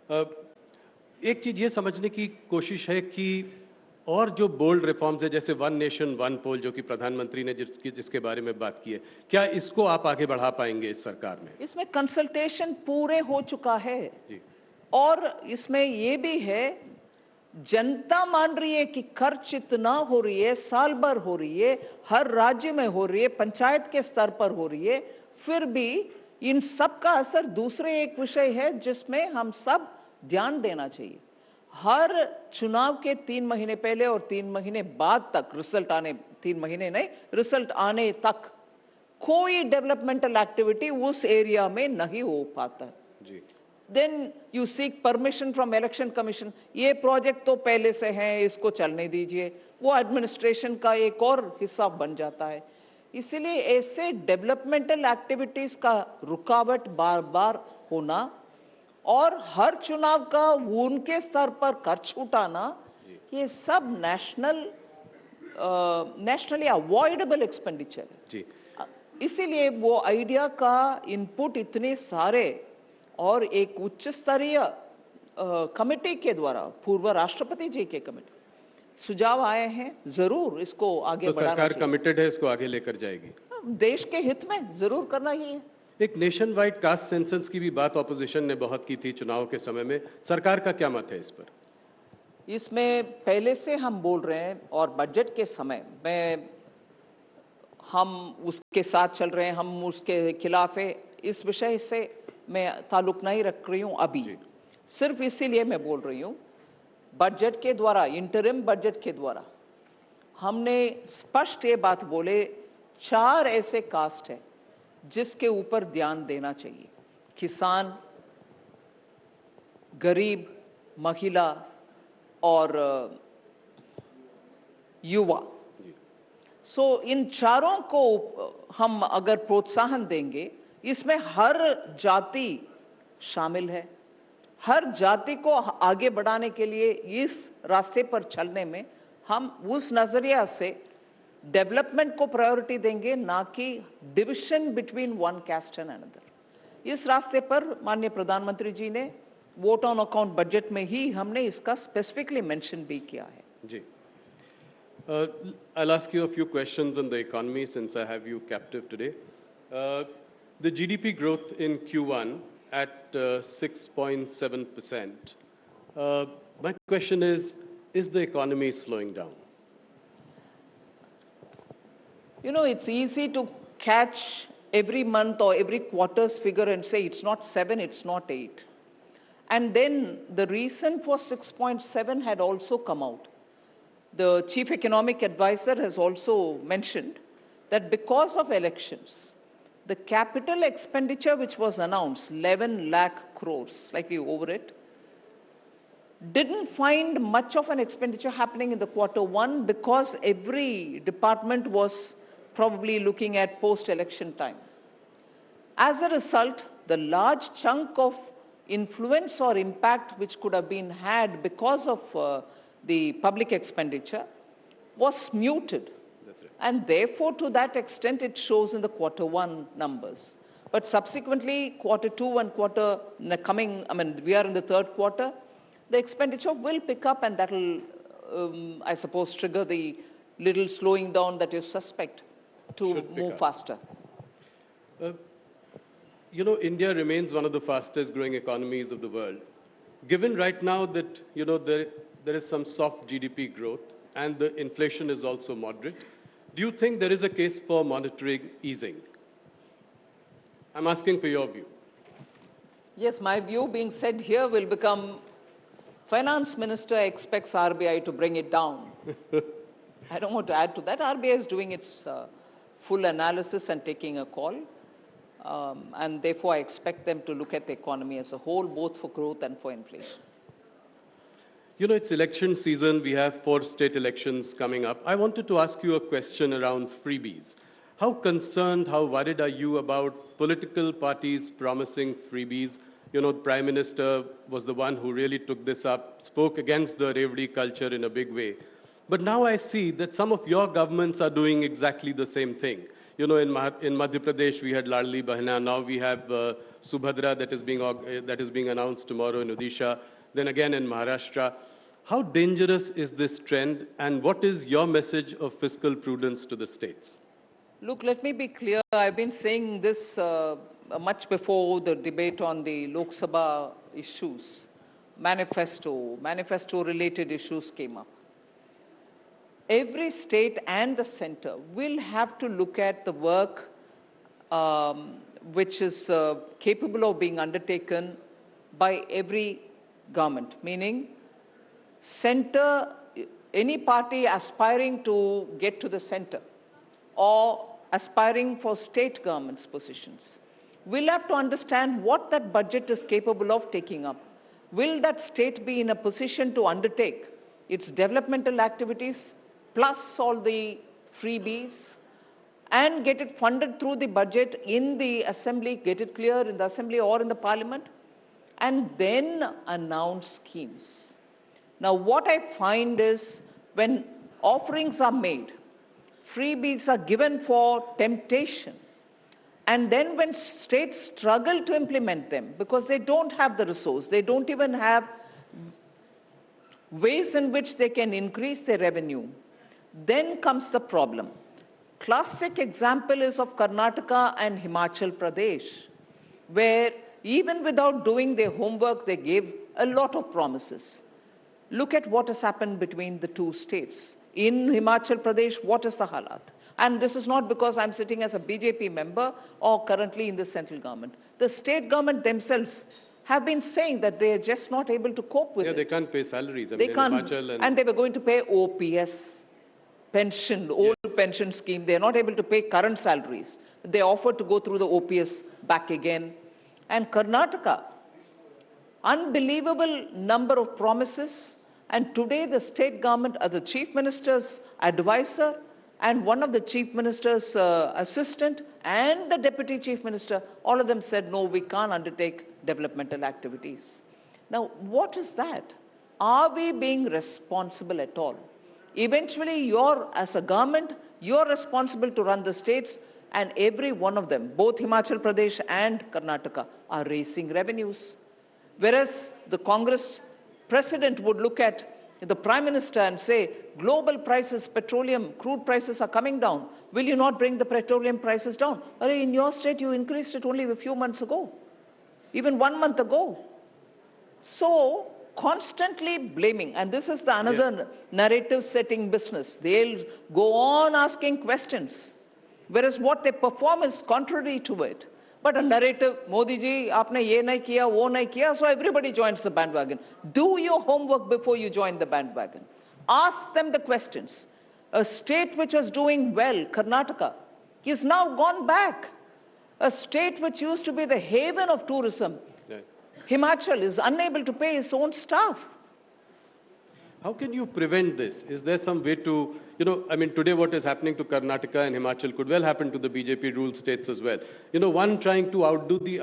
अ, एक चीज़ ये समझने की कोशिश है कि और जो बोल्ड रिफॉर्म्स है, जैसे वन नेशन वन पोल, जो कि प्रधानमंत्री ने जिसके बारे में बात की है, क्या इसको आप आगे बढ़ा पाएंगे इस सरकार में? इसमें कंसल्टेशन पूरे हो चुका है जी। और इसमें ये भी है, जनता मान रही है कि खर्च इतना हो रही है, साल भर हो रही है, हर राज्य में हो रही है, पंचायत के स्तर पर हो रही है, फिर भी इन सब का असर दूसरे एक विषय है जिसमें हम सब ध्यान देना चाहिए। हर चुनाव के 3 महीने पहले और 3 महीने बाद तक रिजल्ट आने, 3 महीने नहीं, रिजल्ट आने तक कोई डेवलपमेंटल एक्टिविटी उस एरिया में नहीं हो पाता जी। Then you seek permission from election commission, ये प्रोजेक्ट तो पहले से है, इसको चलने दीजिए, वो एडमिनिस्ट्रेशन का एक और हिस्सा बन जाता है। इसीलिए ऐसे डेवलपमेंटल एक्टिविटीज का रुकावट बार बार होना और हर चुनाव का उनके स्तर पर खर्च उठाना, ये सब नेशनली अवॉइडेबल एक्सपेंडिचर है। जी। इसीलिए वो आइडिया का इनपुट इतने सारे और एक उच्च स्तरीय कमेटी के द्वारा, पूर्व राष्ट्रपति जी के कमेटी सुझाव आए हैं, जरूर इसको आगे तो बढ़ाना सरकार चाहिए। कमिटेड है, इसको आगे लेकर जाएगी। देश के हित में जरूर करना ही है। एक नेशन वाइड कास्ट सेंसस की भी बात ऑपोजिशन ने बहुत की थी चुनाव के समय में, सरकार का क्या मत है इस पर? इसमें पहले से हम बोल रहे हैं और बजट के समय में हम उसके साथ चल रहे हैं, हम उसके खिलाफ है, इस विषय से मैं ताल्लुक नहीं रख रही हूँ अभी। सिर्फ इसीलिए मैं बोल रही हूँ, बजट के द्वारा, इंटरिम बजट के द्वारा हमने स्पष्ट ये बात बोले, 4 ऐसे कास्ट है जिसके ऊपर ध्यान देना चाहिए: किसान, गरीब, महिला और युवा। इन चारों को हम अगर प्रोत्साहन देंगे, इसमें हर जाति शामिल है, हर जाति को आगे बढ़ाने के लिए इस रास्ते पर चलने में हम उस नजरिया से डेवलपमेंट को प्रायोरिटी देंगे, ना कि division between one cast and another. इस रास्ते पर माननीय प्रधानमंत्री जी ने वोट ऑन अकाउंट बजट में ही हमने इसका स्पेसिफिकली मेंशन भी किया है। जी। I'll ask you a few questions on the economy since I have you captive today. The GDP growth in Q1 at 6.7%. My question is the economy slowing down? You know, it's easy to catch every month or every quarter's figure and say it's not 7, it's not 8. And then the reason for 6.7 had also come out. The chief economic advisor has also mentioned that because of elections, the capital expenditure which was announced, 11 lakh crores, slightly over it, didn't find much of an expenditure happening in the Q1 because every department was probably looking at post-election time. As a result, the large chunk of influence or impact which could have been had because of the public expenditure was muted. That's right. And therefore, to that extent, it shows in the Q1 numbers. But subsequently, Q2 and we are in the third quarter, the expenditure will pick up, and that will, I suppose, trigger the little slowing down that you suspect to move faster. You know, India remains one of the fastest growing economies of the world. Given right now that, you know, there is some soft GDP growth and the inflation is also moderate, do you think there is a case for monetary easing? I'm asking for your view. Yes, my view being said here will become, Finance Minister expects RBI to bring it down. I don't want to add to that. RBI is doing its full analysis and taking a call. And therefore, I expect them to look at the economy as a whole, both for growth and for inflation. You know, it's election season. We have 4 state elections coming up. I wanted to ask you a question around freebies. How concerned, how worried are you about political parties promising freebies? You know, the Prime Minister was the one who really took this up, spoke against the Revdi culture in a big way. But now I see that some of your governments are doing exactly the same thing. You know, in Madhya Pradesh, we had Ladli Bahna. Now we have Subhadra that is being announced tomorrow in Odisha. Then again in Maharashtra. How dangerous is this trend, and what is your message of fiscal prudence to the states? Look, let me be clear. I've been saying this much before the debate on the Lok Sabha issues. Manifesto-related issues came up. Every state and the center will have to look at the work which is capable of being undertaken by every government, meaning center, any party aspiring to get to the center or aspiring for state government's positions will have to understand what that budget is capable of taking up. Will that state be in a position to undertake its developmental activities plus all the freebies and get it funded through the budget in the assembly, get it clear in the assembly or in the parliament, and then announce schemes? Now, what I find is when offerings are made, freebies are given for temptation, and then when states struggle to implement them because they don't have the resource, they don't even have ways in which they can increase their revenue, then comes the problem. Classic example is of Karnataka and Himachal Pradesh, where even without doing their homework, they gave a lot of promises. Look at what has happened between the two states. In Himachal Pradesh, what is the halat? And this is not because I'm sitting as a BJP member or currently in the central government. The state government themselves have been saying that they are just not able to cope with it. Yeah, they can't pay salaries. They can't. And they were going to pay OPS, pension, old pension scheme. They are not able to pay current salaries. They offered to go through the OPS back again. And Karnataka, unbelievable number of promises. And today the state government, the chief minister's advisor and one of the chief minister's assistant and the deputy chief minister, all of them said, no, we can't undertake developmental activities. Now, what is that? Are we being responsible at all? Eventually, as a government, you're responsible to run the states, and every one of them, both Himachal Pradesh and Karnataka, are raising revenues. Whereas the Congress president would look at the prime minister and say, global prices, petroleum, crude prices are coming down. Will you not bring the petroleum prices down? In your state, you increased it only a few months ago, even 1 month ago. So, constantly blaming, and this is the another narrative setting business. They'll go on asking questions, whereas what they perform is contrary to it. But a narrative, Modi ji, aapne ye nahi kiya, wo nahi kiya, so everybody joins the bandwagon. Do your homework before you join the bandwagon. Ask them the questions. A state which was doing well, Karnataka, is now gone back. A state which used to be the haven of tourism, Himachal, is unable to pay its own staff. How can you prevent this? Is there some way to, today what is happening to Karnataka and Himachal could well happen to the BJP ruled states as well. One trying to outdo the